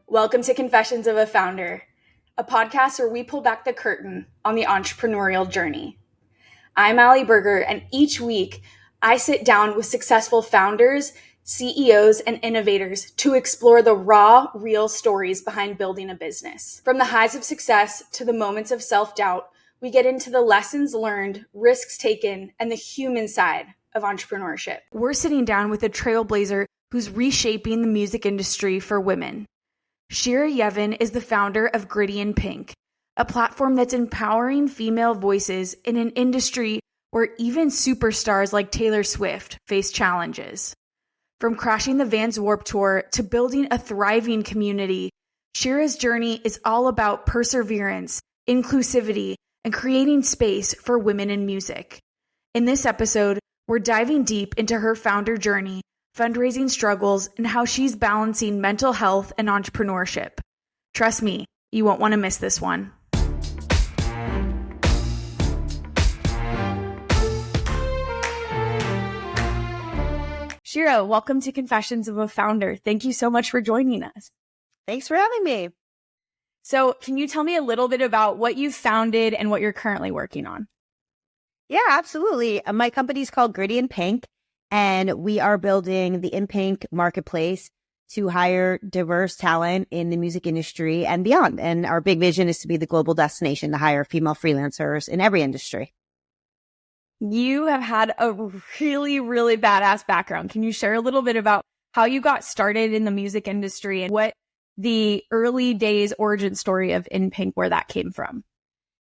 Welcome to Confessions of a Founder, a podcast where we pull back the curtain on the entrepreneurial journey. I'm Allie Berger, and each week I sit down with successful founders, CEOs, and innovators to explore the raw, real stories behind building a business. From the highs of success to the moments of self-doubt, we get into the lessons learned, risks taken, and the human side of entrepreneurship. We're sitting down with a trailblazer who's reshaping the music industry for women. Shira Yevin is the founder of Gritty in Pink, a platform that's empowering female voices in an industry where even superstars like Taylor Swift face challenges. From crashing the Vans Warped Tour to building a thriving community, Shira's journey is all about perseverance, inclusivity, and creating space for women in music. In this episode, we're diving deep into her founder journey, fundraising struggles, and how she's balancing mental health and entrepreneurship. Trust me, you won't want to miss this one. Shira, welcome to Confessions of a Founder. Thank you so much for joining us. Thanks for having me. So can you tell me a little bit about what you founded and what you're currently working on? Yeah, absolutely. My company's called Gritty in Pink, and we are building the In Pink marketplace to hire diverse talent in the music industry and beyond. And our big vision is to be the global destination to hire female freelancers in every industry. You have had a really, really badass background. Can you share a little bit about how you got started in the music industry and what the early days origin story of In Pink, where that came from?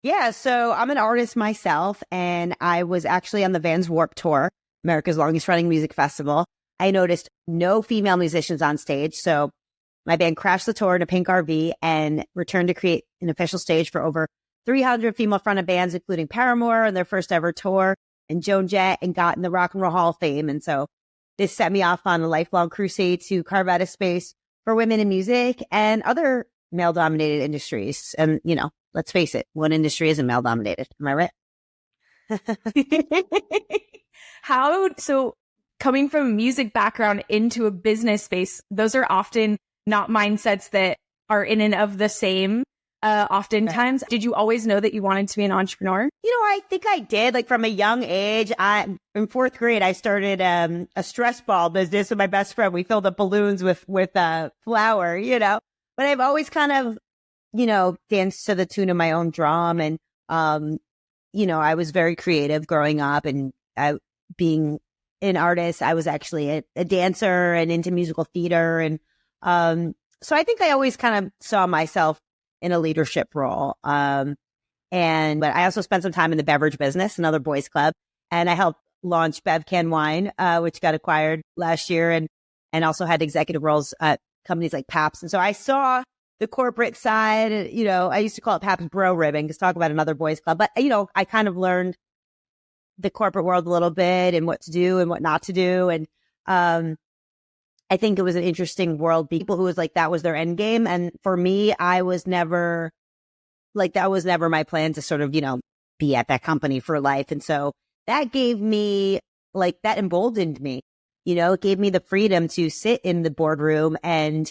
Yeah, so I'm an artist myself, and I was actually on the Vans Warped Tour, America's longest running music festival. I noticed no female musicians on stage. So my band crashed the tour in a pink RV and returned to create an official stage for over 300 female fronted bands, including Paramore and their first ever tour, and Joan Jett, and got in the Rock and Roll Hall of Fame. And so this set me off on a lifelong crusade to carve out a space for women in music and other male dominated industries. And, you know, let's face it, one industry isn't male dominated. Am I right? So coming from a music background into a business space, those are often not mindsets that are in and of the same. Oftentimes, Did you always know that you wanted to be an entrepreneur? You know, I think I did. Like from a young age, in fourth grade, I started a stress ball business with my best friend. We filled up balloons with flour, you know. But I've always kind of, you know, danced to the tune of my own drum, and you know, I was very creative growing up, and being an artist, I was actually a dancer and into musical theater. And so I think I always kind of saw myself in a leadership role. But I also spent some time in the beverage business, another boys club, and I helped launch Bev Can Wine, which got acquired last year, and also had executive roles at companies like Pabst. And so I saw the corporate side. You know, I used to call it Pabst Bro Ribbon, because talk about another boys club. But, you know, I kind of learned the corporate world a little bit and what to do and what not to do. And I think it was an interesting world. People who was like, that was their end game. And for me, I was never like, that was never my plan to sort of, you know, be at that company for life. And so that gave me, like, that emboldened me, you know, it gave me the freedom to sit in the boardroom and,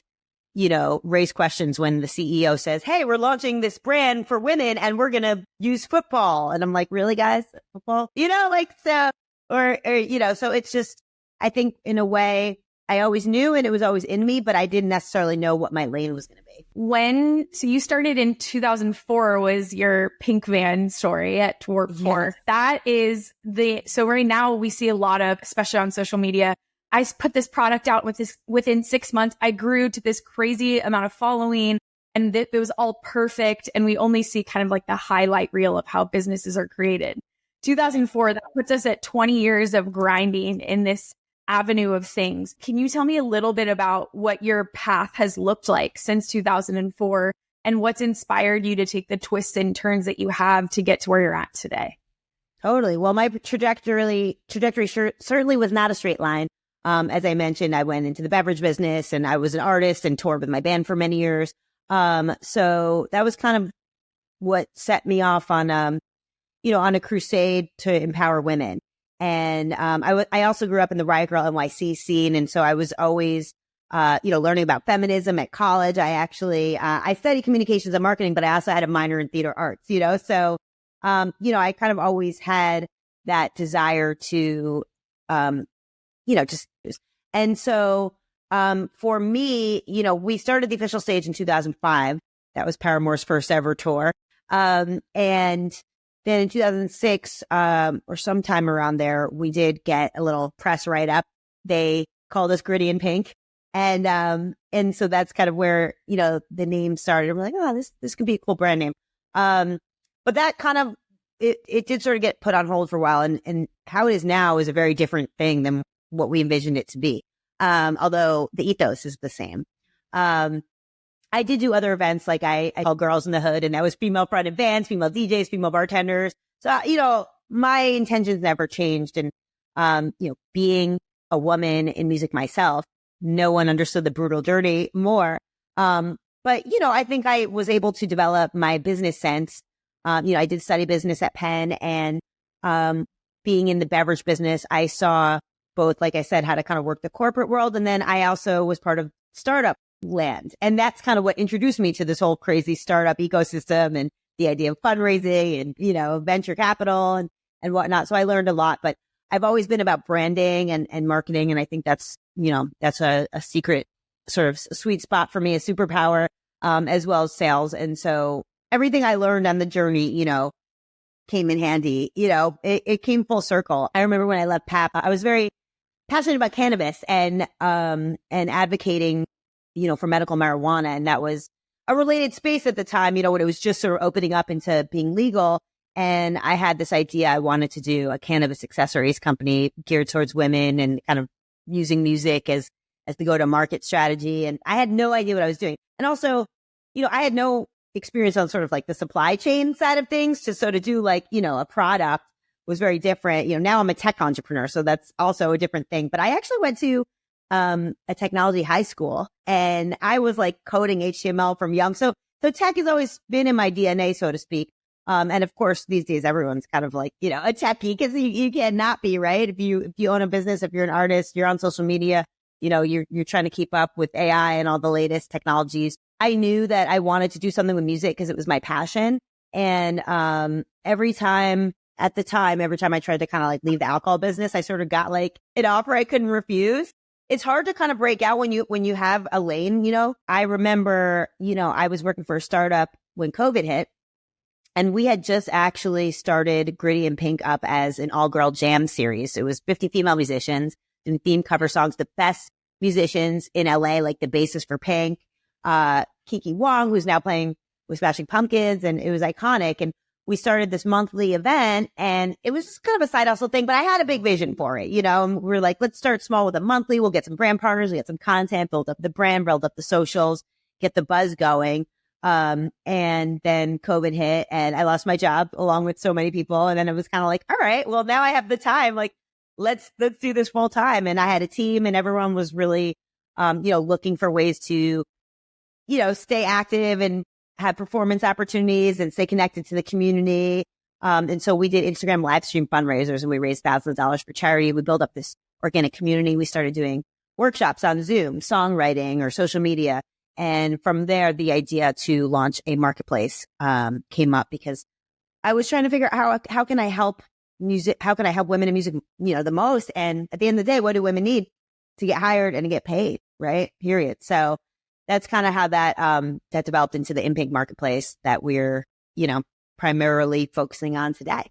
you know, raise questions when the CEO says, hey, we're launching this brand for women and we're going to use football. And I'm like, really, guys? Football? You know, like, so, or, you know, so it's just, I think in a way I always knew, and it was always in me, but I didn't necessarily know what my lane was going to be. So you started in 2004 was your pink van story at Warped Tour. Yes. That is so right now we see a lot of, especially on social media, I put this product out within 6 months. I grew to this crazy amount of following, and it was all perfect. And we only see kind of like the highlight reel of how businesses are created. 2004, that puts us at 20 years of grinding in this avenue of things. Can you tell me a little bit about what your path has looked like since 2004 and what's inspired you to take the twists and turns that you have to get to where you're at today? Totally. Well, my trajectory certainly was not a straight line. As I mentioned, I went into the beverage business and I was an artist and toured with my band for many years. So that was kind of what set me off on, on a crusade to empower women. And I also grew up in the Riot Girl NYC scene. And so I was always, learning about feminism at college. I actually, I studied communications and marketing, but I also had a minor in theater arts, so, I kind of always had that desire to, just, and so, for me, we started the official stage in 2005. That was Paramore's first ever tour. And then in 2006, or sometime around there, we did get a little press write-up. They called us Gritty and Pink. And so that's kind of where, the name started. We're like, oh, this could be a cool brand name. But that kind of, it did sort of get put on hold for a while. And how it is now is a very different thing than what we envisioned it to be. Although the ethos is the same. I did do other events, like I called Girls in the Hood, and that was female fronted bands, female DJs, female bartenders. So, my intentions never changed. And, being a woman in music myself, no one understood the brutal journey more. But, I think I was able to develop my business sense. I did study business at Penn, and being in the beverage business, I saw both, like I said, how to kind of work the corporate world. And then I also was part of startup land. And that's kind of what introduced me to this whole crazy startup ecosystem and the idea of fundraising and, venture capital and whatnot. So I learned a lot, but I've always been about branding and marketing. And I think that's, that's a secret sort of sweet spot for me, a superpower, as well as sales. And so everything I learned on the journey, came in handy, it came full circle. I remember when I left PAP, I was very passionate about cannabis and advocating, for medical marijuana. And that was a related space at the time, when it was just sort of opening up into being legal. And I had this idea. I wanted to do a cannabis accessories company geared towards women and kind of using music as the go-to-market strategy. And I had no idea what I was doing. And also, I had no experience on sort of like the supply chain side of things to do like, a product was very different. Now I'm a tech entrepreneur, so that's also a different thing. But I actually went to a technology high school, and I was like coding HTML from young. So tech has always been in my DNA, so to speak. And of course, these days, everyone's kind of like, a techie, because you cannot be, right? If you own a business, if you're an artist, you're on social media, you're trying to keep up with AI and all the latest technologies. I knew that I wanted to do something with music because it was my passion. And every time I tried to kind of like leave the alcohol business, I sort of got like an offer I couldn't refuse. It's hard to kind of break out when you have a lane, I remember, I was working for a startup when COVID hit, and we had just actually started Gritty and Pink up as an all-girl jam series. It was 50 female musicians doing theme cover songs, the best musicians in LA, like the bassist for Pink, Kiki Wong, who's now playing with Smashing Pumpkins, and it was iconic. And we started this monthly event, and it was kind of a side hustle thing, but I had a big vision for it, and we were like, let's start small with a monthly. We'll get some brand partners, we'll get some content, build up the brand, build up the socials, get the buzz going. And then COVID hit, and I lost my job along with so many people. And then it was kind of like, all right, well, now I have the time. Like, let's do this full time. And I had a team, and everyone was really, looking for ways to, stay active and have performance opportunities and stay connected to the community. And so we did Instagram live stream fundraisers, and we raised thousands of dollars for charity. We built up this organic community. We started doing workshops on Zoom, songwriting, or social media. And from there, the idea to launch a marketplace came up, because I was trying to figure out how can I help music? How can I help women in music, the most? And at the end of the day, what do women need? To get hired and to get paid, right? Period. So that's kind of how that developed into the InPink marketplace that we're, primarily focusing on today.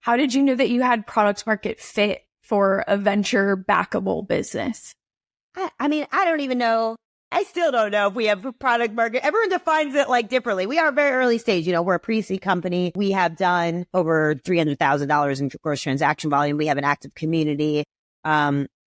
How did you know that you had product market fit for a venture backable business? I mean, I don't even know. I still don't know if we have product market. Everyone defines it like differently. We are very early stage. We're a pre-seed company. We have done over $300,000 in gross transaction volume. We have an active community.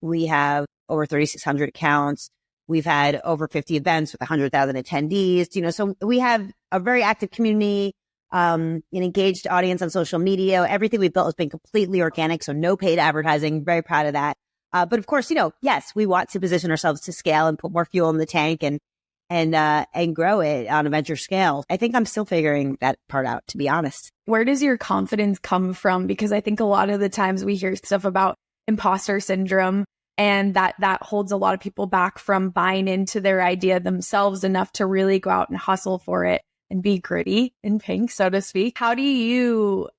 We have over 3,600 accounts. We've had over 50 events with 100,000 attendees. So we have a very active community. an engaged audience on social media. Everything we've built has been completely organic, so no paid advertising. Very proud of that. But of course, yes, we want to position ourselves to scale and put more fuel in the tank and grow it on a venture scale. I think I'm still figuring that part out, to be honest. Where does your confidence come from? Because I think a lot of the times we hear stuff about imposter syndrome, and that holds a lot of people back from buying into their idea themselves enough to really go out and hustle for it and be gritty in pink, so to speak. How do you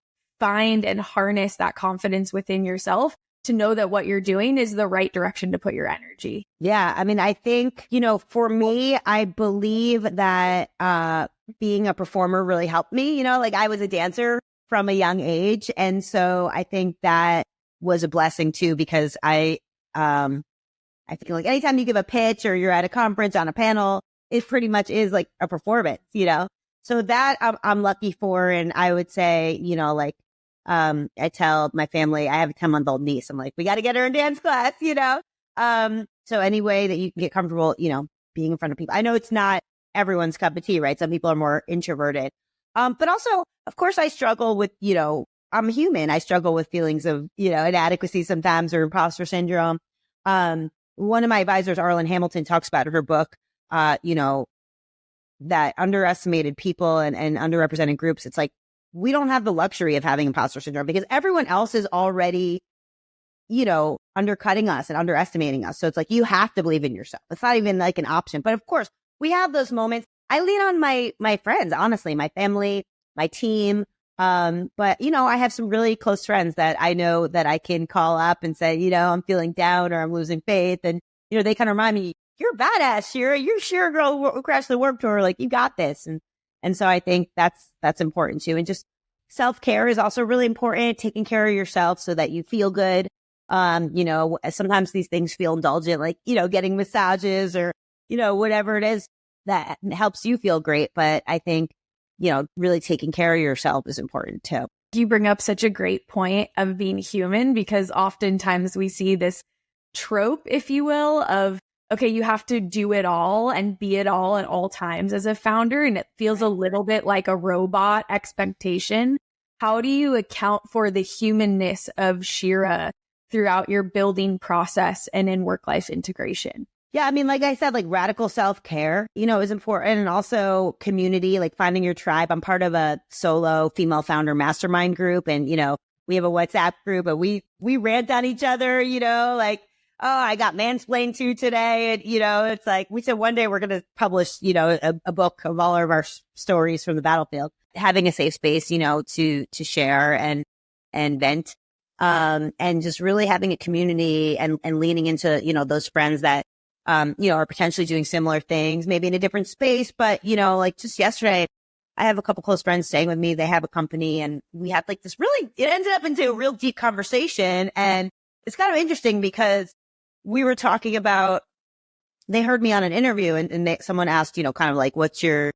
find and harness that confidence within yourself to know that what you're doing is the right direction to put your energy? Yeah. I mean, I think, for me, I believe that being a performer really helped me. Like I was a dancer from a young age. And so I think that was a blessing too, because I feel like anytime you give a pitch or you're at a conference on a panel, it pretty much is like a performance, So that I'm lucky for. And I would say, I tell my family, I have a 10-month-old niece. I'm like, we got to get her in dance class, So any way that you can get comfortable, being in front of people. I know it's not everyone's cup of tea, right? Some people are more introverted. But also, of course, I struggle with, I'm human. I struggle with feelings of, inadequacy sometimes or imposter syndrome. One of my advisors, Arlen Hamilton, talks about in her book, that underestimated people and underrepresented groups. It's like, we don't have the luxury of having imposter syndrome because everyone else is already, undercutting us and underestimating us. So it's like, you have to believe in yourself. It's not even like an option. But of course, we have those moments. I lean on my friends, honestly, my family, my team. But I have some really close friends that I know that I can call up and say, I'm feeling down or I'm losing faith. And, they kind of remind me, you're badass, Shira. You're Shira girl who crashed the Warped Tour. Like, you got this. And so I think that's important too. And just self-care is also really important, taking care of yourself so that you feel good. Sometimes these things feel indulgent, like, getting massages or, whatever it is that helps you feel great. But I think, really taking care of yourself is important too. You bring up such a great point of being human, because oftentimes we see this trope, if you will, of, okay, you have to do it all and be it all at all times as a founder. And it feels a little bit like a robot expectation. How do you account for the humanness of Shira throughout your building process and in work-life integration? Yeah, I mean, like I said, like radical self-care, is important. And also community, like finding your tribe. I'm part of a solo female founder mastermind group. And, we have a WhatsApp group, but we rant on each other, like, oh, I got mansplained to today. And, it's like, we said one day we're going to publish, a book of all of our stories from the battlefield, having a safe space, to share and vent. And just really having a community and leaning into, those friends that, are potentially doing similar things, maybe in a different space. But, like just yesterday, I have a couple close friends staying with me. They have a company and we had like this it ended up into a real deep conversation. And it's kind of interesting because we were talking about, they heard me on an interview and someone asked, kind of like, what's your,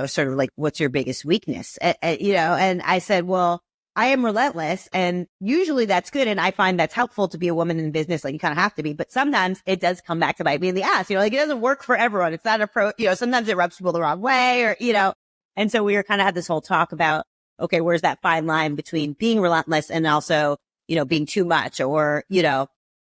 sort of like, what's your biggest weakness? And I said, well, I am relentless, and usually that's good. And I find that's helpful to be a woman in business. Like you kind of have to be, but sometimes it does come back to bite me in the ass. Like it doesn't work for everyone. It's not sometimes it rubs people the wrong way or, and so we were kind of had this whole talk about, okay, where's that fine line between being relentless and also, being too much or,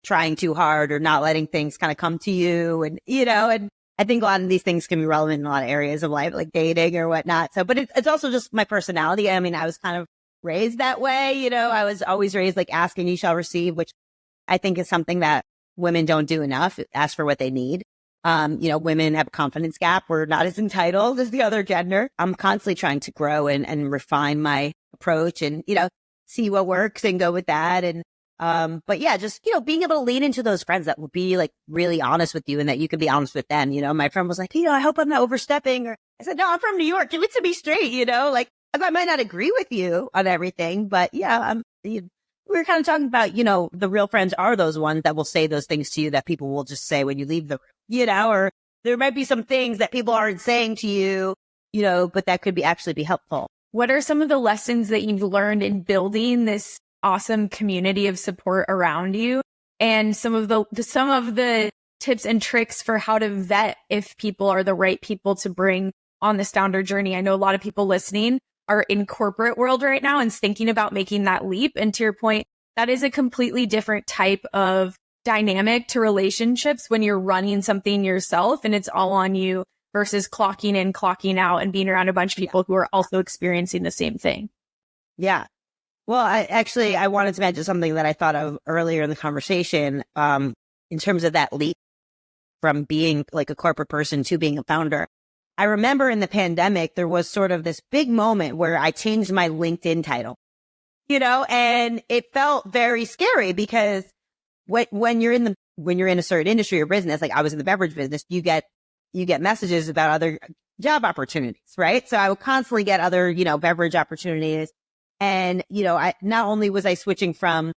trying too hard or not letting things kind of come to you. And, and I think a lot of these things can be relevant in a lot of areas of life, like dating or whatnot. So, but it's also just my personality. I mean, I was kind of raised that way. I was always raised like asking you shall receive, which I think is something that women don't do enough, ask for what they need. Women have a confidence gap. We're not as entitled as the other gender. I'm constantly trying to grow and refine my approach and, see what works and go with that. And, but yeah, just, being able to lean into those friends that will be like really honest with you and that you can be honest with them. My friend was like, I hope I'm not overstepping. Or I said, no, I'm from New York. Give it to me straight, like I might not agree with you on everything, but yeah, we were kind of talking about, the real friends are those ones that will say those things to you that people will just say when you leave the room, or there might be some things that people aren't saying to you, but that could actually be helpful. What are some of the lessons that you've learned in building this awesome community of support around you, and some of the tips and tricks for how to vet if people are the right people to bring on this founder journey. I know a lot of people listening are in corporate world right now and thinking about making that leap. And to your point, that is a completely different type of dynamic to relationships when you're running something yourself and it's all on you versus clocking in, clocking out, and being around a bunch of people who are also experiencing the same thing. Yeah. Well, I wanted to mention something that I thought of earlier in the conversation, in terms of that leap from being like a corporate person to being a founder. I remember in the pandemic, there was sort of this big moment where I changed my LinkedIn title, and it felt very scary because when you're in a certain industry or business, like I was in the beverage business, you get messages about other job opportunities, right? So I would constantly get other, beverage opportunities. And, I not only was I switching from,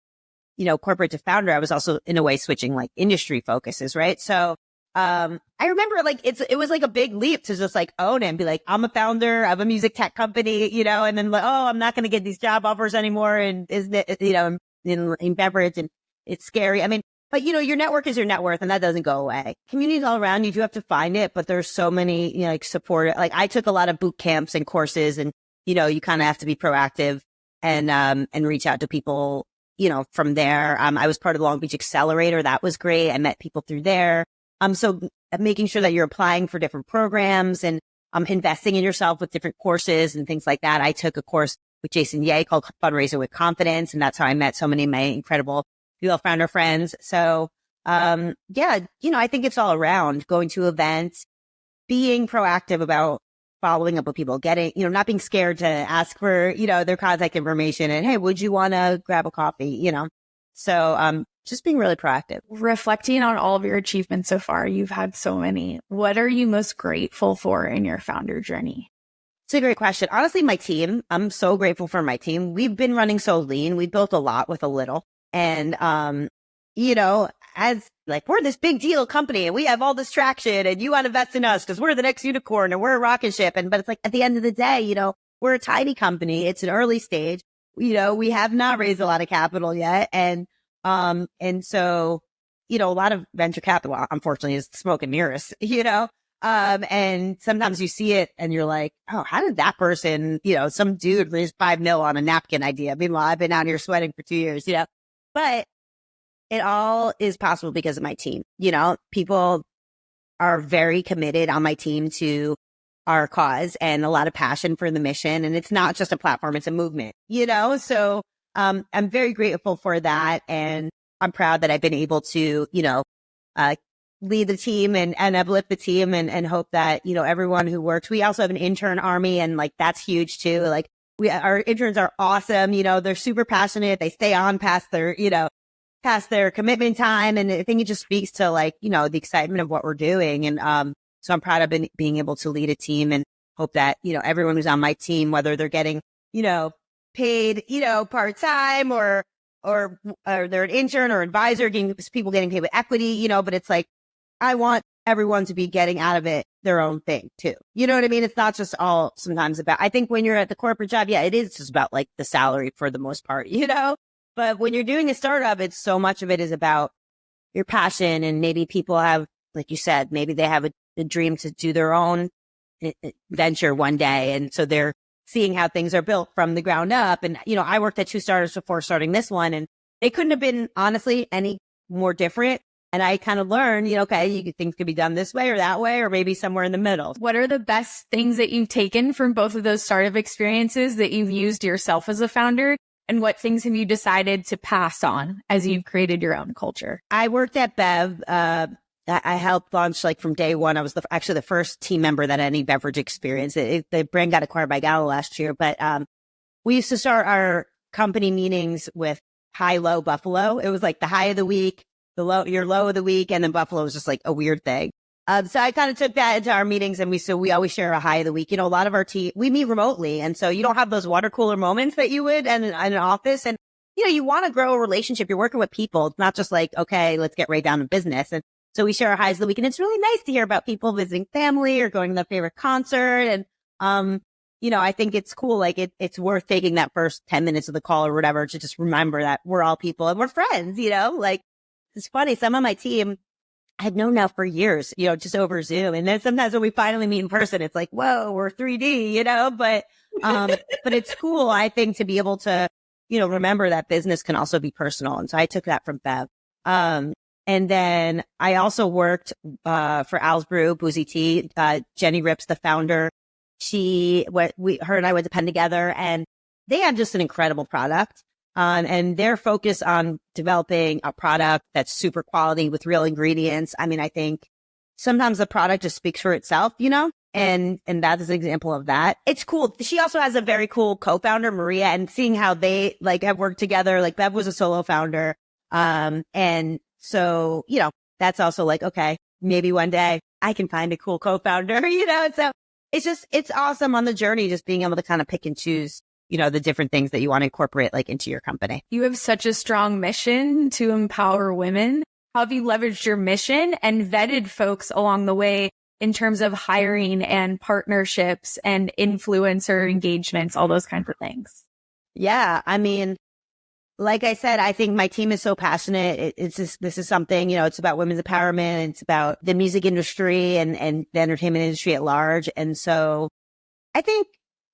corporate to founder, I was also in a way switching like industry focuses, right? So, I remember like it was like a big leap to just like own it and be like, I'm a founder of a music tech company, and then like, oh, I'm not going to get these job offers anymore. And isn't it, in beverage, and it's scary. I mean, but your network is your net worth and that doesn't go away. Communities all around you do have to find it, but there's so many, like support. Like I took a lot of boot camps and courses and, you kind of have to be proactive and reach out to people, from there. I was part of the Long Beach Accelerator. That was great. I met people through there. So making sure that you're applying for different programs and investing in yourself with different courses and things like that. I took a course with Jason Ye called Fundraising with Confidence. And that's how I met so many of my incredible female founder friends. So, I think it's all around going to events, being proactive about following up with people, getting, not being scared to ask for, their contact information and, hey, would you want to grab a coffee, So, just being really proactive. Reflecting on all of your achievements so far, you've had so many. What are you most grateful for in your founder journey? It's a great question. Honestly, my team, I'm so grateful for my team. We've been running so lean. We built a lot with a little. And, as like, we're this big deal company and we have all this traction and you want to invest in us because we're the next unicorn and we're a rocket ship. But it's like, at the end of the day, we're a tiny company. It's an early stage. We have not raised a lot of capital yet. And so, a lot of venture capital, unfortunately, is smoke and mirrors, and sometimes you see it and you're like, oh, how did that person, some dude raised $5 million on a napkin idea. Meanwhile, I've been out here sweating for 2 years, but it all is possible because of my team. People are very committed on my team to our cause and a lot of passion for the mission. And it's not just a platform, it's a movement, so I'm very grateful for that. And I'm proud that I've been able to, lead the team and uplift the team and hope that, everyone who works, we also have an intern army and like, that's huge too. Like our interns are awesome. They're super passionate. They stay on past their commitment time. And I think it just speaks to like, the excitement of what we're doing. And, so I'm proud of being able to lead a team and hope that, everyone who's on my team, whether they're getting, paid, part-time or they're an intern or advisor, people getting paid with equity, but it's like, I want everyone to be getting out of it their own thing too. You know what I mean? It's not just all sometimes about, I think when you're at the corporate job, yeah, it is just about like the salary for the most part, but when you're doing a startup, it's so much of it is about your passion. And maybe people have, like you said, maybe they have a dream to do their own venture one day. And so they're seeing how things are built from the ground up. And, I worked at 2 startups before starting this one, and they couldn't have been honestly any more different. And I kind of learned, things could be done this way or that way, or maybe somewhere in the middle. What are the best things that you've taken from both of those startup experiences that you've used yourself as a founder? And what things have you decided to pass on as you've created your own culture? I worked at Bev. I helped launch like from day one. I was actually the first team member that had any beverage experience. The brand got acquired by Gallo last year, but we used to start our company meetings with high-low Buffalo. It was like the high of the week, your low of the week, and then Buffalo was just like a weird thing. So I kind of took that into our meetings, and we always share a high of the week. A lot of our team, we meet remotely, and so you don't have those water cooler moments that you would in an office. And you want to grow a relationship. You're working with people. It's not just like, okay, let's get right down to business. And so we share our highs of the week, and it's really nice to hear about people visiting family or going to their favorite concert. And, I think it's cool. Like it's worth taking that first 10 minutes of the call or whatever to just remember that we're all people and we're friends, like it's funny. Some of my team, I've known now for years, just over Zoom. And then sometimes when we finally meet in person, it's like, whoa, we're 3D, but it's cool, I think, to be able to, remember that business can also be personal. And so I took that from Bev. And then I also worked, for Al's Brew, Boozy Tea, Jenny Rips, the founder. Her and I went to Penn together, and they have just an incredible product. And they're focused on developing a product that's super quality with real ingredients. I mean, I think sometimes the product just speaks for itself, and that is an example of that. It's cool. She also has a very cool co-founder, Maria, and seeing how they have worked together. Like Bev was a solo founder. And so, that's also okay, maybe one day I can find a cool co-founder, so it's awesome on the journey, just being able to kind of pick and choose the different things that you want to incorporate into your company. You have such a strong mission to empower women. How have you leveraged your mission and vetted folks along the way in terms of hiring and partnerships and influencer engagements, all those kinds of things? Yeah. I mean, like I said, I think my team is so passionate. This is something, it's about women's empowerment. It's about the music industry and the entertainment industry at large. And so I think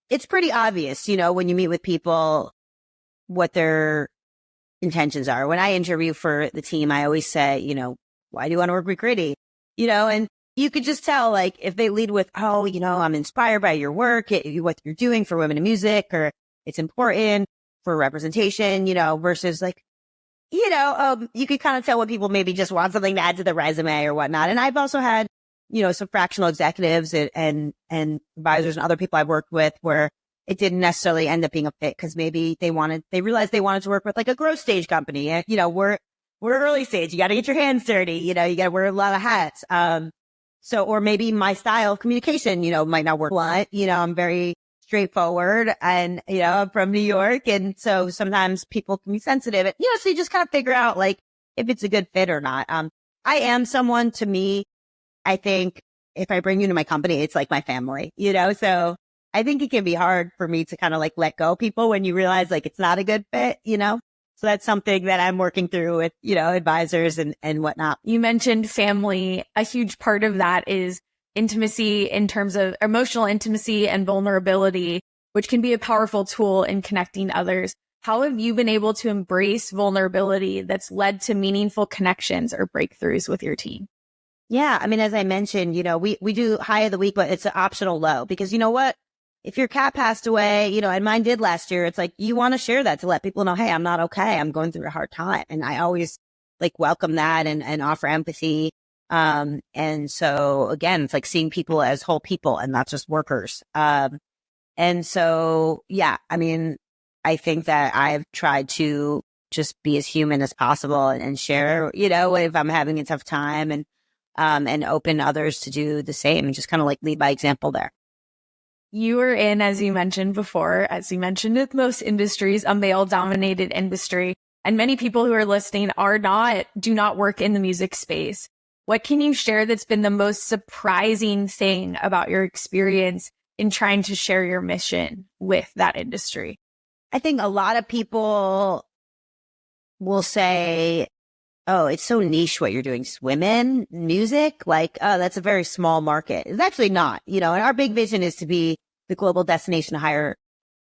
it's pretty obvious, when you meet with people, what their intentions are. When I interview for the team, I always say, why do you want to work with Gritty? And you could just tell, if they lead with, oh, I'm inspired by your work, what you're doing for women in music, or it's important for representation, versus you could kind of tell when people maybe just want something to add to the resume or whatnot. And I've also had some fractional executives and advisors and other people I've worked with where it didn't necessarily end up being a fit because maybe they realized they wanted to work with a growth stage company. And, we're early stage. You got to get your hands dirty. You got to wear a lot of hats. Or maybe my style of communication, might not work. I'm very straightforward and, I'm from New York. And so sometimes people can be sensitive and, so you just kind of figure out if it's a good fit or not. I am someone, to me, I think if I bring you into my company, it's like my family, so I think it can be hard for me to kind of let go of people when you realize it's not a good fit, so that's something that I'm working through with, advisors and whatnot. You mentioned family. A huge part of that is intimacy in terms of emotional intimacy and vulnerability, which can be a powerful tool in connecting others. How have you been able to embrace vulnerability that's led to meaningful connections or breakthroughs with your team? Yeah. I mean, as I mentioned, we do high of the week, but it's an optional low because you know what? If your cat passed away, and mine did last year, it's you want to share that to let people know, hey, I'm not okay. I'm going through a hard time. And I always welcome that and offer empathy. And so again, it's seeing people as whole people and not just workers. And so, yeah, I mean, I think that I've tried to just be as human as possible and share, if I'm having a tough time and open others to do the same and just kind of lead by example there. You are in, as you mentioned before, as you mentioned with most industries, a male-dominated industry. And many people who are listening do not work in the music space. What can you share that's been the most surprising thing about your experience in trying to share your mission with that industry? I think a lot of people will say, oh, it's so niche what you're doing. Women, music, oh, that's a very small market. It's actually not, and our big vision is to be the global destination to hire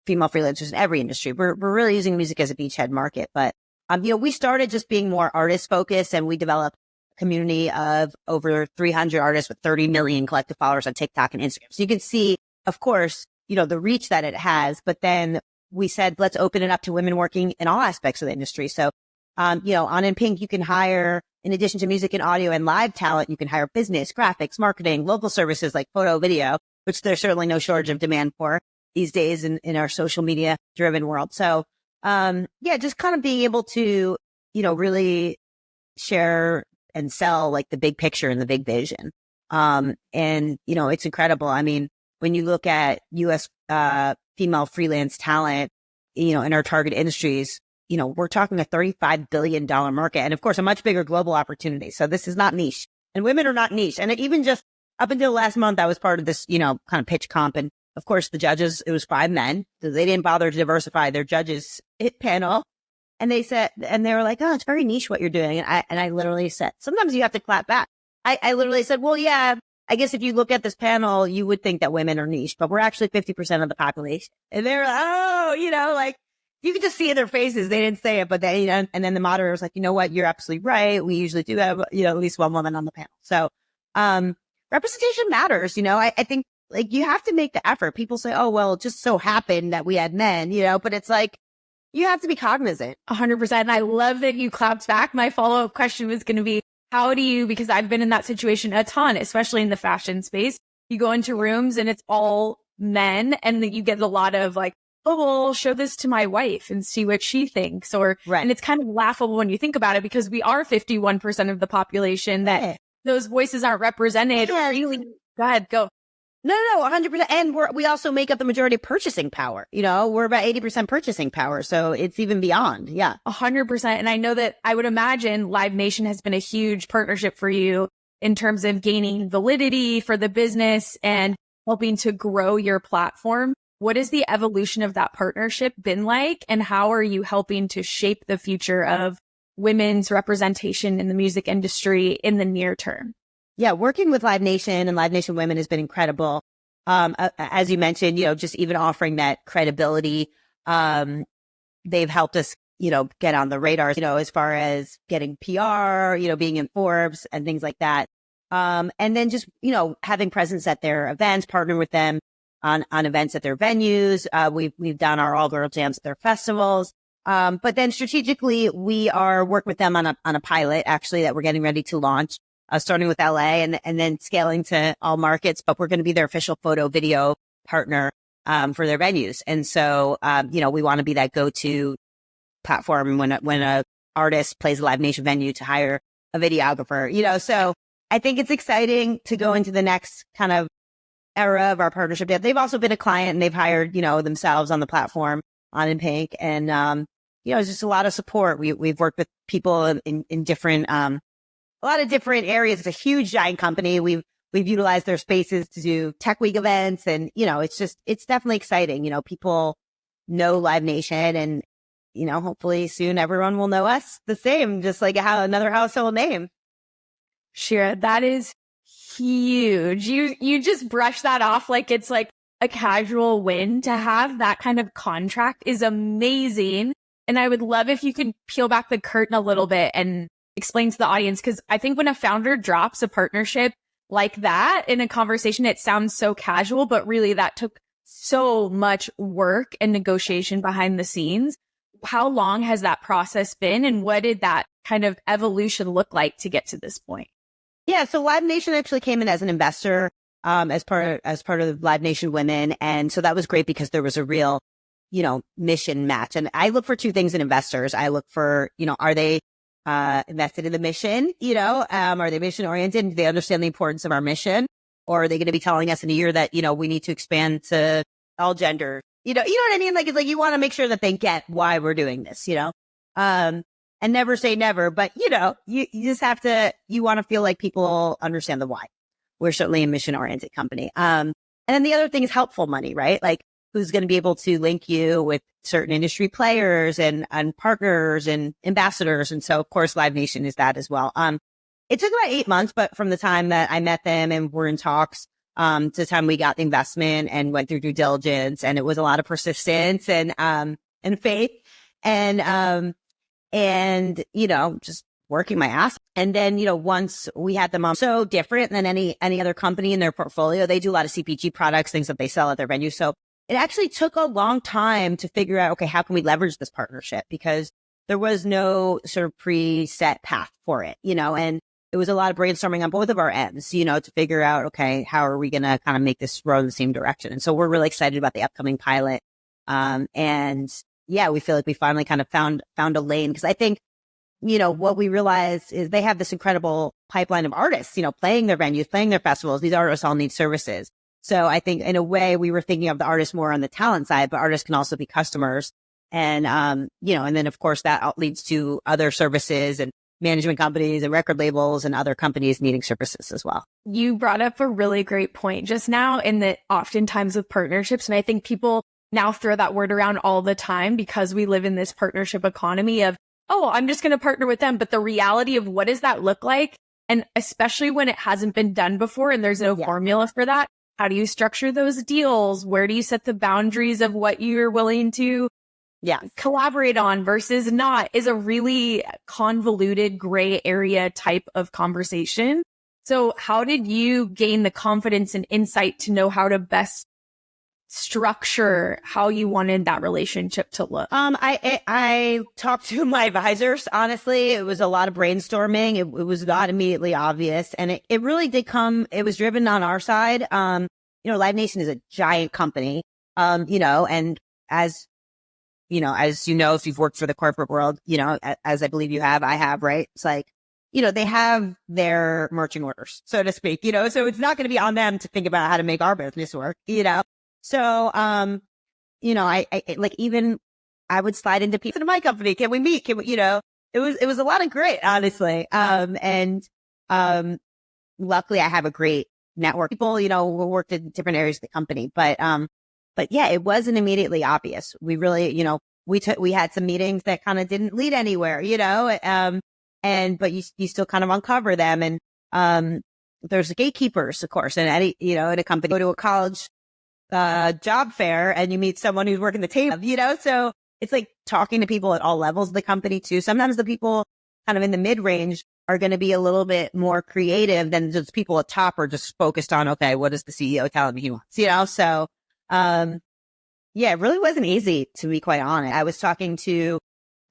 female freelancers in every industry. We're really using music as a beachhead market. But, we started just being more artist focused and we developed a community of over 300 artists with 30 million collective followers on TikTok and Instagram. So you can see, of course, the reach that it has. But then we said, let's open it up to women working in all aspects of the industry. So on In Pink, you can hire, in addition to music and audio and live talent, you can hire business, graphics, marketing, local services like photo, video, which there's certainly no shortage of demand for these days in our social media driven world. So, just kind of being able to, really share and sell the big picture and the big vision. It's incredible. I mean, when you look at US, female freelance talent, in our target industries, we're talking a $35 billion market and of course a much bigger global opportunity. So this is not niche and women are not niche. And even just up until last month, I was part of this, kind of pitch comp. And of course the judges, it was 5 men. So they didn't bother to diversify their judges panel. And they were like, oh, it's very niche what you're doing. And I literally said, sometimes you have to clap back. I literally said, well, yeah, I guess if you look at this panel, you would think that women are niche, but we're actually 50% of the population. And they're like, oh, like you could just see in their faces. They didn't say it, but they, and then the moderator was like, you know what? You're absolutely right. We usually do have, at least one woman on the panel. So, representation matters. I think like you have to make the effort. People say, oh, well, it just so happened that we had men, but it's like, you have to be cognizant. 100%. And I love that you clapped back. My follow-up question was going to be, how do you, because I've been in that situation a ton, especially in the fashion space. You go into rooms and it's all men and then you get a lot of like, oh, well, show this to my wife and see what she thinks. Right. And it's kind of laughable when you think about it because we are 51% of the population that those voices aren't represented. Really, go ahead, go. No, 100%. And we also make up the majority of purchasing power. We're about 80% purchasing power. So it's even beyond. Yeah. 100%. And I know that I would imagine Live Nation has been a huge partnership for you in terms of gaining validity for the business and helping to grow your platform. What has the evolution of that partnership been like? And how are you helping to shape the future of women's representation in the music industry in the near term? Yeah, working with Live Nation and Live Nation Women has been incredible. As you mentioned, just even offering that credibility, they've helped us, get on the radar, as far as getting PR, being in Forbes and things like that. And then just, having presence at their events, partnering with them on events at their venues. We've done our all girl jams at their festivals. But then strategically, we are working with them on a pilot actually that we're getting ready to launch. Starting with LA and then scaling to all markets, but we're going to be their official photo video partner, for their venues. And so, we want to be that go-to platform when a artist plays a Live Nation venue to hire a videographer, so I think it's exciting to go into the next kind of era of our partnership. They've also been a client and they've hired, themselves on the platform on In Pink. And, it's just a lot of support. We've worked with people in different, a lot of different areas. It's a huge giant company. We've utilized their spaces to do tech week events and, it's definitely exciting. People know Live Nation and, hopefully soon everyone will know us the same, just like another household name. Shira, that is huge. You just brush that off like it's like a casual win. To have that kind of contract is amazing. And I would love if you could peel back the curtain a little bit and explain to the audience, because I think when a founder drops a partnership like that in a conversation, it sounds so casual, but really that took so much work and negotiation behind the scenes. How long has that process been and what did that kind of evolution look like to get to this point? Yeah, so Live Nation actually came in as an investor, as part of Live Nation Women. And so that was great because there was a real, mission match. And I look for two things in investors. I look for, are they invested in the mission, are they mission oriented? Do they understand the importance of our mission? Or are they going to be telling us in a year that, we need to expand to all gender? You know what I mean? Like, it's like, you want to make sure that they get why we're doing this, and never say never, but you just have to, you want to feel like people understand the why. We're certainly a mission oriented company. And then the other thing is helpful money, right? Like, who's going to be able to link you with certain industry players and partners and ambassadors. And so, of course, Live Nation is that as well. It took about 8 months, but from the time that I met them and were in talks, to the time we got the investment and went through due diligence, and it was a lot of persistence and faith and, just working my ass. And then, once we had them on, so different than any other company in their portfolio. They do a lot of CPG products, things that they sell at their venue. So it actually took a long time to figure out, okay, how can we leverage this partnership? Because there was no sort of preset path for it, and it was a lot of brainstorming on both of our ends, to figure out, okay, how are we going to kind of make this row in the same direction? And so we're really excited about the upcoming pilot. And yeah, we feel like we finally kind of found a lane, because I think, what we realized is they have this incredible pipeline of artists, playing their venues, playing their festivals. These artists all need services. So I think in a way we were thinking of the artists more on the talent side, but artists can also be customers. And, and then of course that leads to other services and management companies and record labels and other companies needing services as well. You brought up a really great point just now, in that oftentimes with partnerships, and I think people now throw that word around all the time because we live in this partnership economy of, oh, I'm just going to partner with them. But the reality of what does that look like And especially when it hasn't been done before and there's no formula for that, how do you structure those deals? Where do you set the boundaries of what you're willing to collaborate on versus not is a really convoluted gray area type of conversation. So how did you gain the confidence and insight to know how to best structure how you wanted that relationship to look? I talked to my advisors. Honestly, it was a lot of brainstorming. It was not immediately obvious. And it really did it was driven on our side. Live Nation is a giant company. And as if you've worked for the corporate world, as I believe I have, right? It's like, they have their marching orders, so to speak, so it's not going to be on them to think about how to make our business work, So, I would slide into people in my company. Can we meet? It was a lot of grit, honestly. Luckily I have a great network. People, who worked in different areas of the company, but yeah, it wasn't immediately obvious. We really, we had some meetings that kind of didn't lead anywhere, but you still kind of uncover them. And, there's the gatekeepers, of course, and in a company, go to a college job fair and you meet someone who's working the table, so it's like talking to people at all levels of the company too. Sometimes the people kind of in the mid-range are going to be a little bit more creative than just people at top are just focused on, okay, what is the CEO telling me he wants, so, it really wasn't easy, to be quite honest. I was talking to,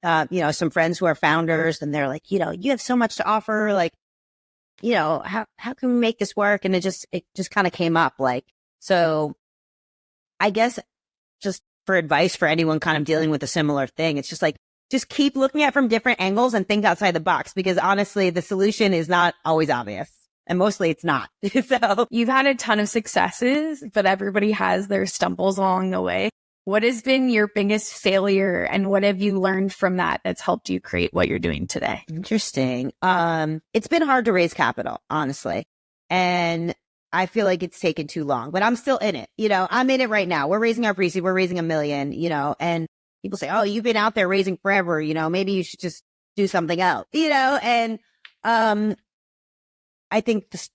some friends who are founders and they're like, you have so much to offer. Like, how can we make this work? And it just kind of came up so I guess just for advice for anyone kind of dealing with a similar thing, it's just keep looking at it from different angles and think outside the box, because honestly, the solution is not always obvious. And mostly it's not. So you've had a ton of successes, but everybody has their stumbles along the way. What has been your biggest failure and what have you learned from that that's helped you create what you're doing today? Interesting. It's been hard to raise capital, honestly. And I feel like it's taken too long, but I'm still in it. I'm in it right now. We're raising our pre-seed. We're raising $1 million, and people say, oh, you've been out there raising forever. Maybe you should just do something else, and, I think this,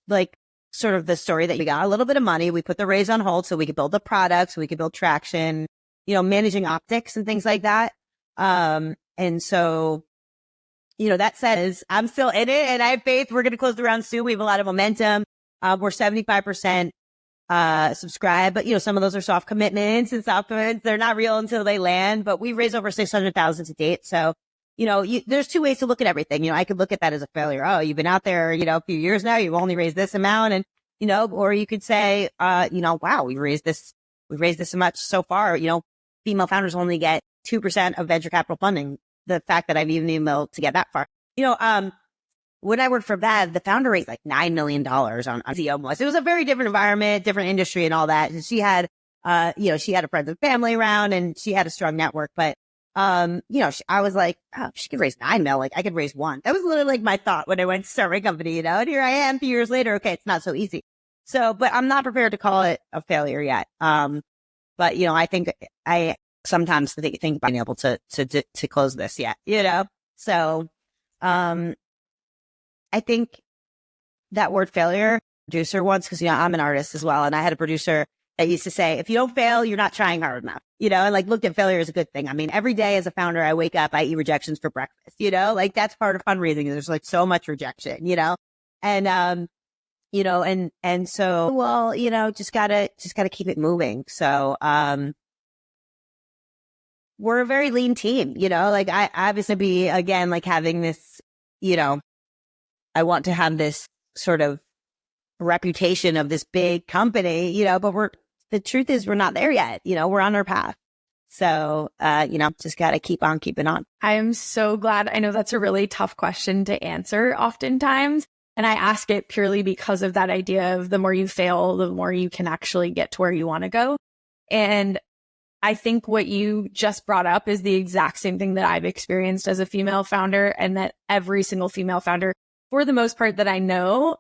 sort of the story that we got a little bit of money. We put the raise on hold so we could build the product, so we could build traction, managing optics and things like that. And so, that says I'm still in it and I have faith. We're going to close the round soon. We have a lot of momentum. We're 75% subscribed, but some of those are soft commitments and soft commitments. They're not real until they land, but we've raised over 600,000 to date. So, there's two ways to look at everything. I could look at that as a failure. Oh, you've been out there, a few years now, you've only raised this amount. And, or you could say, wow, we raised this so much so far. Female founders only get 2% of venture capital funding. The fact that I've even been able to get that far, when I worked for VAD, the founder raised like $9 million on CEO. It was a very different environment, different industry and all that. And she had, she had a friends and family around and she had a strong network. But, I was like, oh, she could raise 9 mil. Like I could raise 1. That was literally my thought when I went to start my company, and here I am a few years later. Okay. It's not so easy. So, but I'm not prepared to call it a failure yet. But I think I sometimes think about being able to close this yet, so, I think that word failure, producer once, because, I'm an artist as well. And I had a producer that used to say, if you don't fail, you're not trying hard enough, and looked at failure as a good thing. I mean, every day as a founder, I wake up, I eat rejections for breakfast, that's part of fundraising. There's so much rejection, and, and so, well, just gotta keep it moving. So, we're a very lean team, I obviously be again, having this, I want to have this sort of reputation of this big company, but the truth is we're not there yet. We're on our path. So, just got to keep on keeping on. I am so glad. I know that's a really tough question to answer oftentimes. And I ask it purely because of that idea of the more you fail, the more you can actually get to where you want to go. And I think what you just brought up is the exact same thing that I've experienced as a female founder, and that every single female founder, for the most part, that I know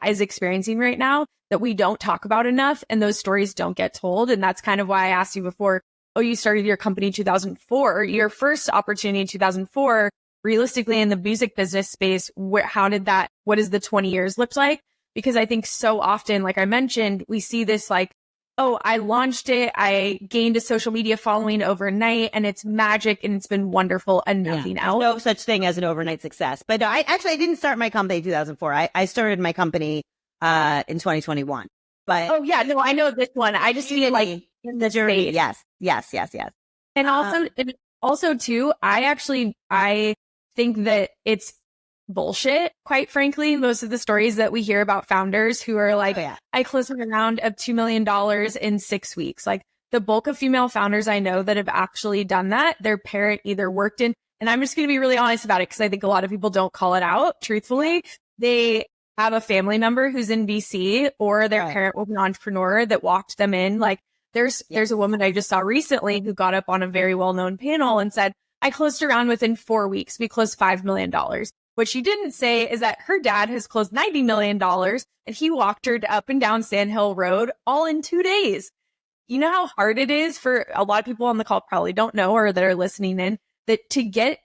is experiencing right now, that we don't talk about enough, and those stories don't get told. And that's kind of why I asked you before, oh, you started your company in 2004. Your first opportunity in 2004 realistically in the music business space, what does the 20 years look like? Because I think so often, like I mentioned, we see this like, oh, I launched it, I gained a social media following overnight, and it's magic and it's been wonderful and nothing else. No such thing as an overnight success. But no, I didn't start my company in 2004. I started my company in 2021. But oh yeah, no, I know this one. I just need like in the journey. Yes. And also too, I think that it's bullshit, quite frankly. Most of the stories that we hear about founders who are like, I closed a round of $2 million in 6 weeks. Like the bulk of female founders I know that have actually done that, their parent either worked in, and I'm just going to be really honest about it because I think a lot of people don't call it out, truthfully. They have a family member who's in VC, or their parent was an entrepreneur that walked them in. Like there's a woman I just saw recently who got up on a very well-known panel and said, I closed a round within 4 weeks. We closed $5 million. What she didn't say is that her dad has closed $90 million and he walked her up and down Sand Hill Road all in 2 days. You know how hard it is for a lot of people on the call probably don't know or that are listening in, that to get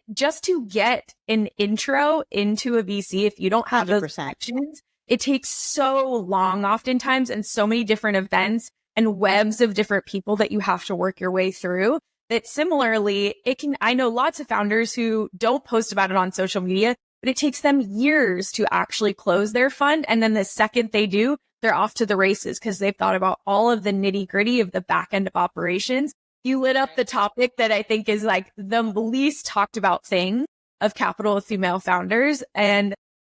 an intro into a VC, if you don't have those connections, it takes so long oftentimes and so many different events and webs of different people that you have to work your way through. That similarly, I know lots of founders who don't post about it on social media, but it takes them years to actually close their fund. And then the second they do, they're off to the races because they've thought about all of the nitty gritty of the back end of operations. You lit up the topic that I think is like the least talked about thing of capital with female founders. And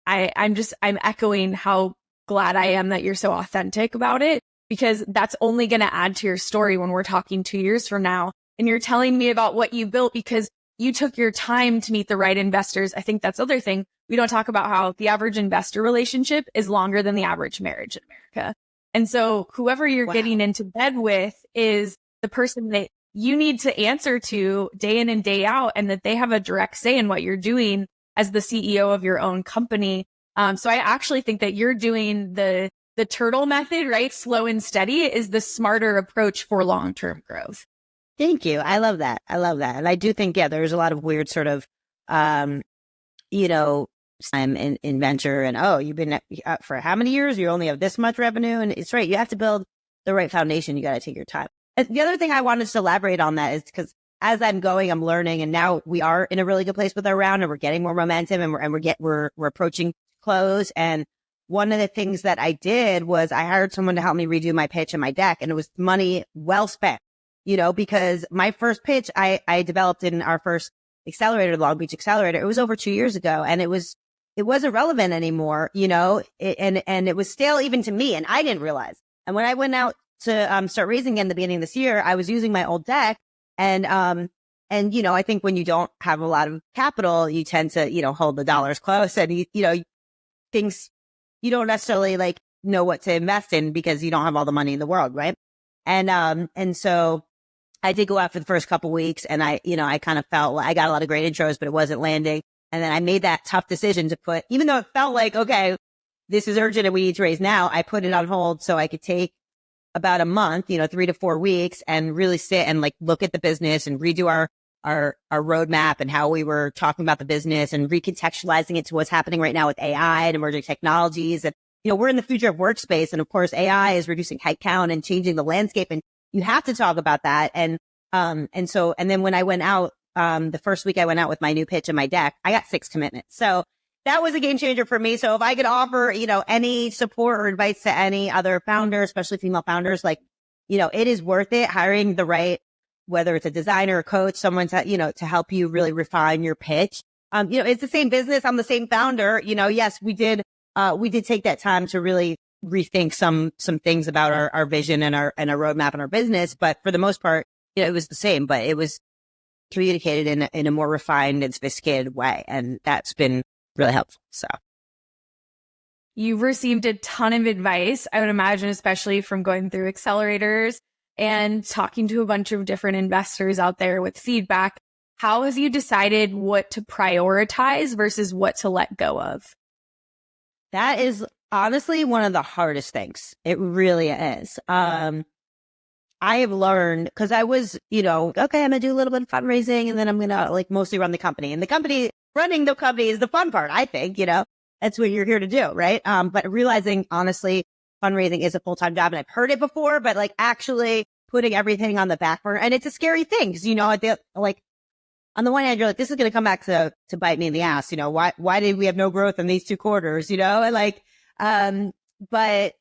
I'm echoing how glad I am that you're so authentic about it, because that's only going to add to your story when we're talking 2 years from now. And you're telling me about what you built because you took your time to meet the right investors. I think that's the other thing. We don't talk about how the average investor relationship is longer than the average marriage in America. And so whoever you're getting into bed with is the person that you need to answer to day in and day out, and that they have a direct say in what you're doing as the CEO of your own company. So I actually think that you're doing the turtle method, right? Slow and steady is the smarter approach for long-term growth. Thank you. I love that. And I do think, there's a lot of weird sort of, I'm in venture and, you've been for how many years? You only have this much revenue. And it's right. You have to build the right foundation. You got to take your time. And the other thing I wanted to elaborate on that is because as I'm going, I'm learning, and now we are in a really good place with our round and we're getting more momentum and we're approaching close. And one of the things that I did was I hired someone to help me redo my pitch and my deck, and it was money well spent. Because my first pitch I developed in our first accelerator, Long Beach Accelerator, it was over 2 years ago, and it wasn't relevant anymore, and it was stale even to me, and I didn't realize. And when I went out to start raising again at the beginning of this year, I was using my old deck, and I think when you don't have a lot of capital, you tend to hold the dollars close, and things you don't necessarily like know what to invest in because you don't have all the money in the world, right? And so I did go out for the first couple weeks, and I kind of felt like I got a lot of great intros, but it wasn't landing. And then I made that tough decision to put, even though it felt like, okay, this is urgent and we need to raise now, I put it on hold so I could take about a month, 3 to 4 weeks, and really sit and like look at the business and redo our roadmap and how we were talking about the business and recontextualizing it to what's happening right now with AI and emerging technologies. And, we're in the future of workspace. And of course, AI is reducing headcount and changing the landscape. And you have to talk about that. And then when I went out, the first week I went out with my new pitch and my deck, I got 6 commitments. So that was a game changer for me. So if I could offer, any support or advice to any other founder, especially female founders, like, it is worth it hiring the right, whether it's a designer, a coach, someone to, to help you really refine your pitch. It's the same business. I'm the same founder. Yes, we did take that time to really rethink some things about our vision and our roadmap and our business. But for the most part, it was the same, but it was communicated in a more refined and sophisticated way. And that's been really helpful. So you've received a ton of advice, I would imagine, especially from going through accelerators and talking to a bunch of different investors out there with feedback. How have you decided what to prioritize versus what to let go of? That is honestly one of the hardest things. It really is. I have learned, because I was, okay, I'm going to do a little bit of fundraising and then I'm going to like mostly run the company. And running the company is the fun part, I think, that's what you're here to do, right? But realizing, honestly, fundraising is a full-time job, and I've heard it before, but like actually putting everything on the back burner, and it's a scary thing because, like on the one hand, you're like, this is going to come back to bite me in the ass. Why did we have no growth in these 2 quarters? And like, but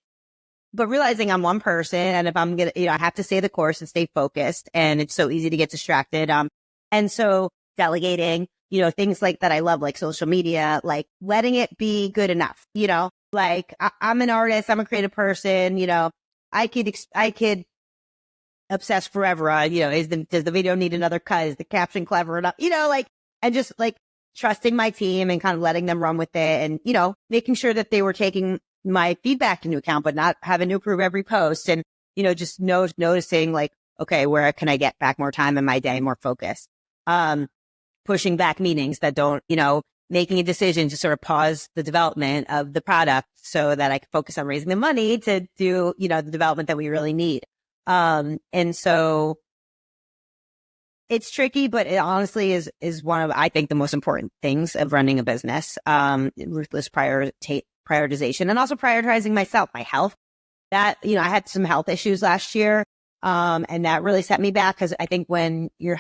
realizing I'm one person, and if I'm going to, I have to stay the course and stay focused, and it's so easy to get distracted. And so delegating, things like that I love, like social media, like letting it be good enough, like I'm an artist, I'm a creative person, I could obsess forever on, does the video need another cut? Is the caption clever enough? And just like trusting my team and kind of letting them run with it, and, making sure that they were taking my feedback into account, but not having to approve every post, and, just noticing like, okay, where can I get back more time in my day, more focus? Pushing back meetings that don't, making a decision to sort of pause the development of the product so that I can focus on raising the money to do, the development that we really need. And so it's tricky, but it honestly is one of, I think, the most important things of running a business. Ruthless prioritization, and also prioritizing myself, my health. That, I had some health issues last year. And that really set me back, because I think when your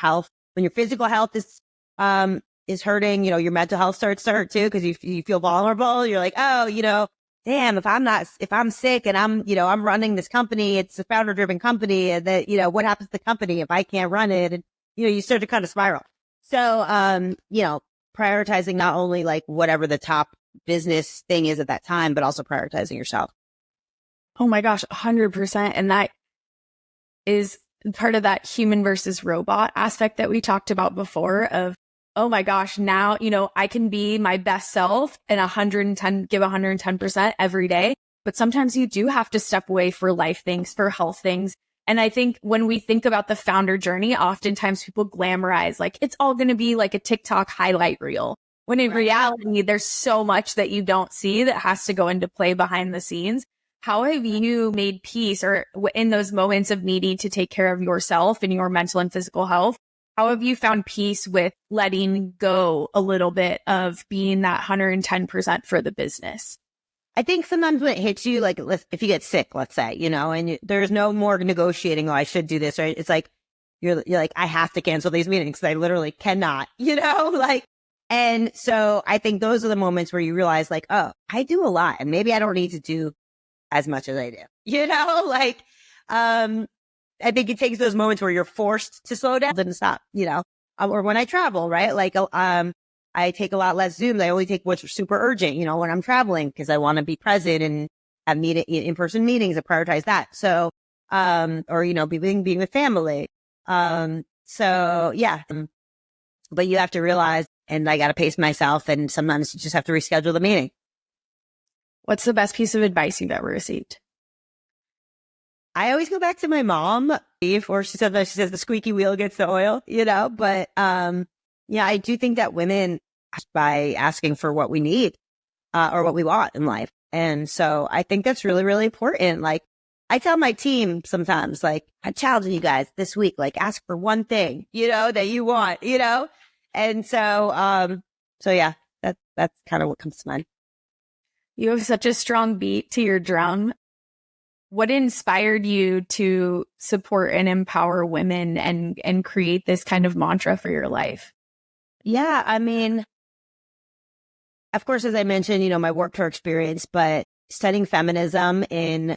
physical health is hurting, your mental health starts to hurt too, because you feel vulnerable. You're like, oh, damn, if I'm sick and I'm running this company, it's a founder driven company, and that, what happens to the company if I can't run it? And, you start to kind of spiral. So, prioritizing not only like whatever the top business thing is at that time, but also prioritizing yourself. Oh my gosh, 100%. And that is part of that human versus robot aspect that we talked about before of, oh my gosh, now, I can be my best self and give 110% every day. But sometimes you do have to step away for life things, for health things. And I think when we think about the founder journey, oftentimes people glamorize, like it's all going to be like a TikTok highlight reel. When in reality, there's so much that you don't see that has to go into play behind the scenes. How have you made peace, or in those moments of needing to take care of yourself and your mental and physical health? How have you found peace with letting go a little bit of being that 110% for the business? I think sometimes when it hits you, like if you get sick, let's say, and there's no more negotiating, oh, I should do this, right? It's like, you're like, I have to cancel these meetings because I literally cannot, and so I think those are the moments where you realize like, oh, I do a lot, and maybe I don't need to do as much as I do, I think it takes those moments where you're forced to slow down and stop, or when I travel, right? Like, I take a lot less Zooms. I only take what's super urgent, when I'm traveling, because I want to be present and have in-person meetings and prioritize that. So, or, being with family. So yeah, but you have to realize, and I got to pace myself, and sometimes you just have to reschedule the meeting. What's the best piece of advice you've ever received? I always go back to my mom, or she says the squeaky wheel gets the oil, but, I do think that women, by asking for what we need, or what we want in life. And so I think that's really, really important. Like I tell my team sometimes, like, I'm challenging you guys this week, like ask for one thing, that you want, and so yeah, that's kind of what comes to mind. You have such a strong beat to your drum. What inspired you to support and empower women and create this kind of mantra for your life? Yeah, I mean, of course, as I mentioned, my work tour experience, but studying feminism in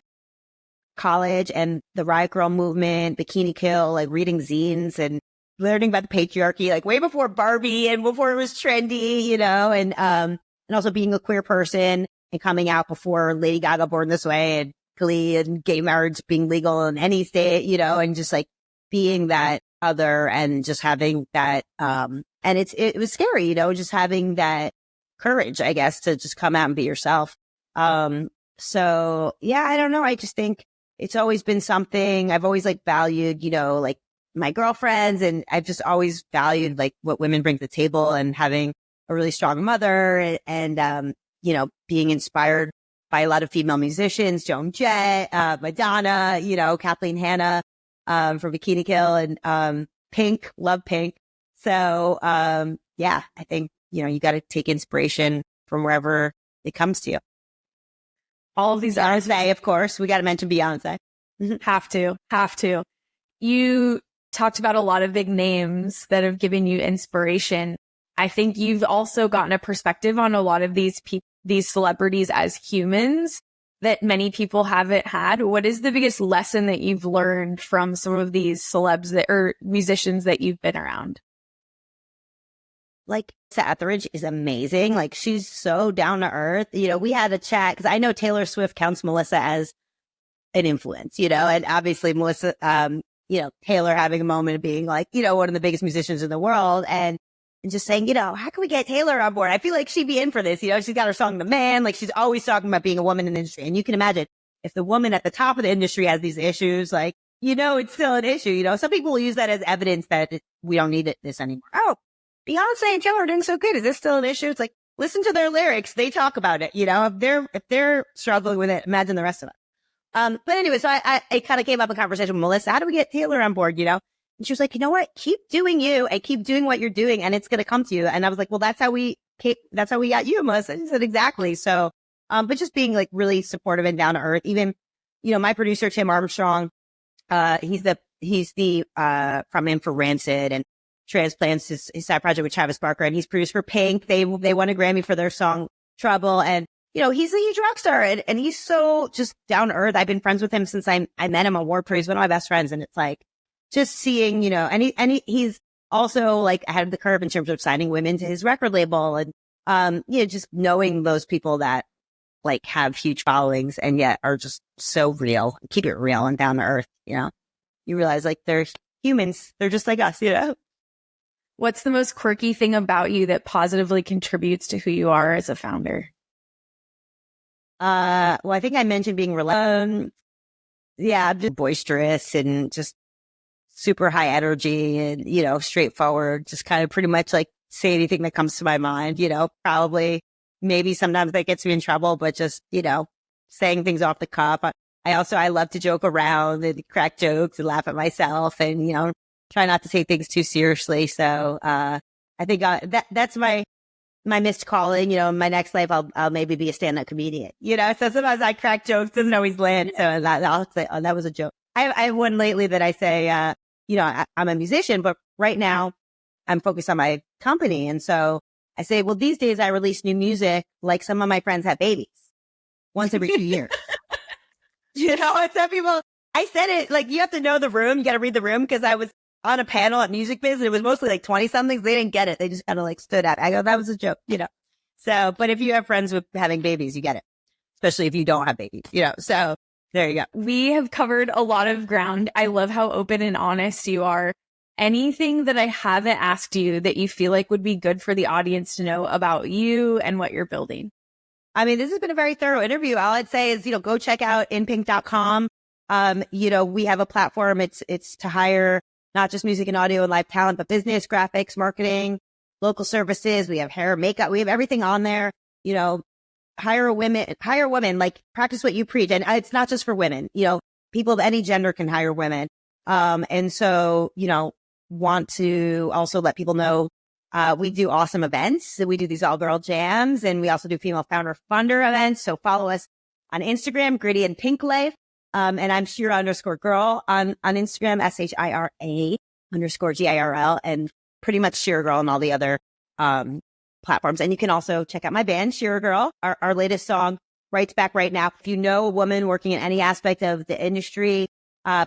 college and the Riot Girl movement, Bikini Kill, like reading zines and learning about the patriarchy, like way before Barbie and before it was trendy, and also being a queer person and coming out before Lady Gaga Born This Way and Glee and gay marriage being legal in any state, and just like being that other and just having that, and it was scary, just having that courage, I guess, to just come out and be yourself. So yeah, I don't know. I just think it's always been something I've always like valued, like my girlfriends, and I've just always valued like what women bring to the table, and having a really strong mother, and being inspired by a lot of female musicians, Joan Jett, Madonna, Kathleen Hanna, for Bikini Kill and, Pink, love Pink. So, yeah, I think, you got to take inspiration from wherever it comes to you. All of these Beyonce, of course. We got to mention Beyonce. Have to. You talked about a lot of big names that have given you inspiration. I think you've also gotten a perspective on a lot of these celebrities as humans that many people haven't had. What is the biggest lesson that you've learned from some of these celebs or musicians that you've been around? Like, Etheridge is amazing. Like, she's so down to earth. We had a chat because I know Taylor Swift counts Melissa as an influence, and obviously Melissa, Taylor having a moment of being like, one of the biggest musicians in the world and just saying, how can we get Taylor on board? I feel like she'd be in for this. She's got her song, The Man. Like, she's always talking about being a woman in the industry. And you can imagine if the woman at the top of the industry has these issues, like, it's still an issue. Some people will use that as evidence that we don't need this anymore. Oh, Beyonce and Taylor are doing so good. Is this still an issue? It's like, listen to their lyrics. They talk about it. If they're struggling with it, imagine the rest of us. But anyway, so I kind of came up in conversation with Melissa. How do we get Taylor on board? And she was like, you know what? Keep doing you and keep doing what you're doing and it's going to come to you. And I was like, well, that's how we got you, Melissa. And she said, exactly. So, but just being like really supportive and down to earth. Even, my producer, Tim Armstrong, he's the from him for Rancid and Transplants, his side project with Travis Barker, and he's produced for Pink. They won a Grammy for their song Trouble. And, he's a huge rock star and he's so just down to earth. I've been friends with him since I met him on Warped Tour. He's one of my best friends. And it's like just seeing, and he's also like ahead of the curve in terms of signing women to his record label. And, just knowing those people that like have huge followings and yet are just so real, keep it real and down to earth. You realize like they're humans. They're just like us, What's the most quirky thing about you that positively contributes to who you are as a founder? Well, I think I mentioned being I'm just boisterous and just super high energy and, straightforward, just kind of pretty much like say anything that comes to my mind, probably maybe sometimes that gets me in trouble, but just, saying things off the cuff. I love to joke around and crack jokes and laugh at myself and, try not to take things too seriously. So, I think that's my missed calling. In my next life, I'll maybe be a stand-up comedian, so sometimes I crack jokes, doesn't always land. So I'll say, oh, that was a joke. I have one lately that I say, I'm a musician, but right now I'm focused on my company. And so I say, well, these days I release new music like some of my friends have babies once every 2 years. And some people, I said it like, you have to know the room. You got to read the room because I was on a panel at Music Biz and it was mostly like 20 somethings. They didn't get it. They just kind of like stood at it. I go, that was a joke, So, but if you have friends with having babies, you get it, especially if you don't have babies, so there you go. We have covered a lot of ground. I love how open and honest you are. Anything that I haven't asked you that you feel like would be good for the audience to know about you and what you're building? I mean, this has been a very thorough interview. All I'd say is, go check out inpink.com. We have a platform. It's to hire not just music and audio and live talent, but business, graphics, marketing, local services. We have hair, makeup. We have everything on there. Hire women, like practice what you preach. And it's not just for women, people of any gender can hire women. And so, want to also let people know, we do awesome events. So we do these all girl jams and we also do female founder funder events. So follow us on Instagram, Gritty and Pink Life. And I'm Shira_girl on Instagram, SHIRA_GIRL, and pretty much Shira Girl on all the other, platforms. And you can also check out my band, Shira Girl. Our latest song, Rights Back Right Now. If you know a woman working in any aspect of the industry,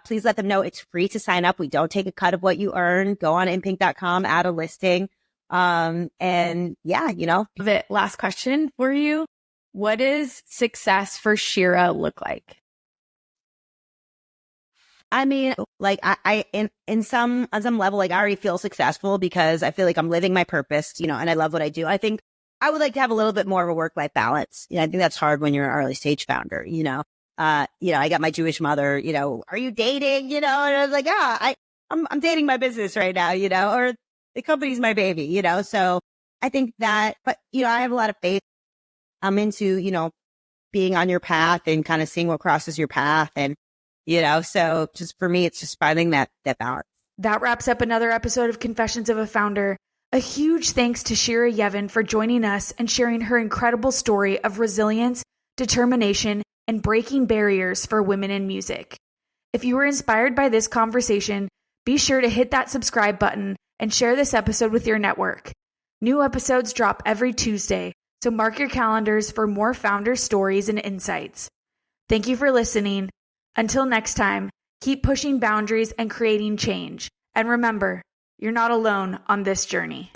please let them know it's free to sign up. We don't take a cut of what you earn. Go on inpink.com, add a listing. And yeah, Last question for you. What does success for Shira look like? I mean, like on some level, like I already feel successful because I feel like I'm living my purpose, and I love what I do. I think I would like to have a little bit more of a work-life balance. I think that's hard when you're an early stage founder, I got my Jewish mother, are you dating? And I was like, I'm dating my business right now, or the company's my baby, so I think that, but, I have a lot of faith. I'm into, being on your path and kind of seeing what crosses your path. And So just for me, it's just finding that balance. That wraps up another episode of Confessions of a Founder. A huge thanks to Shira Yevin for joining us and sharing her incredible story of resilience, determination, and breaking barriers for women in music. If you were inspired by this conversation, be sure to hit that subscribe button and share this episode with your network. New episodes drop every Tuesday, so mark your calendars for more founder stories and insights. Thank you for listening. Until next time, keep pushing boundaries and creating change. And remember, you're not alone on this journey.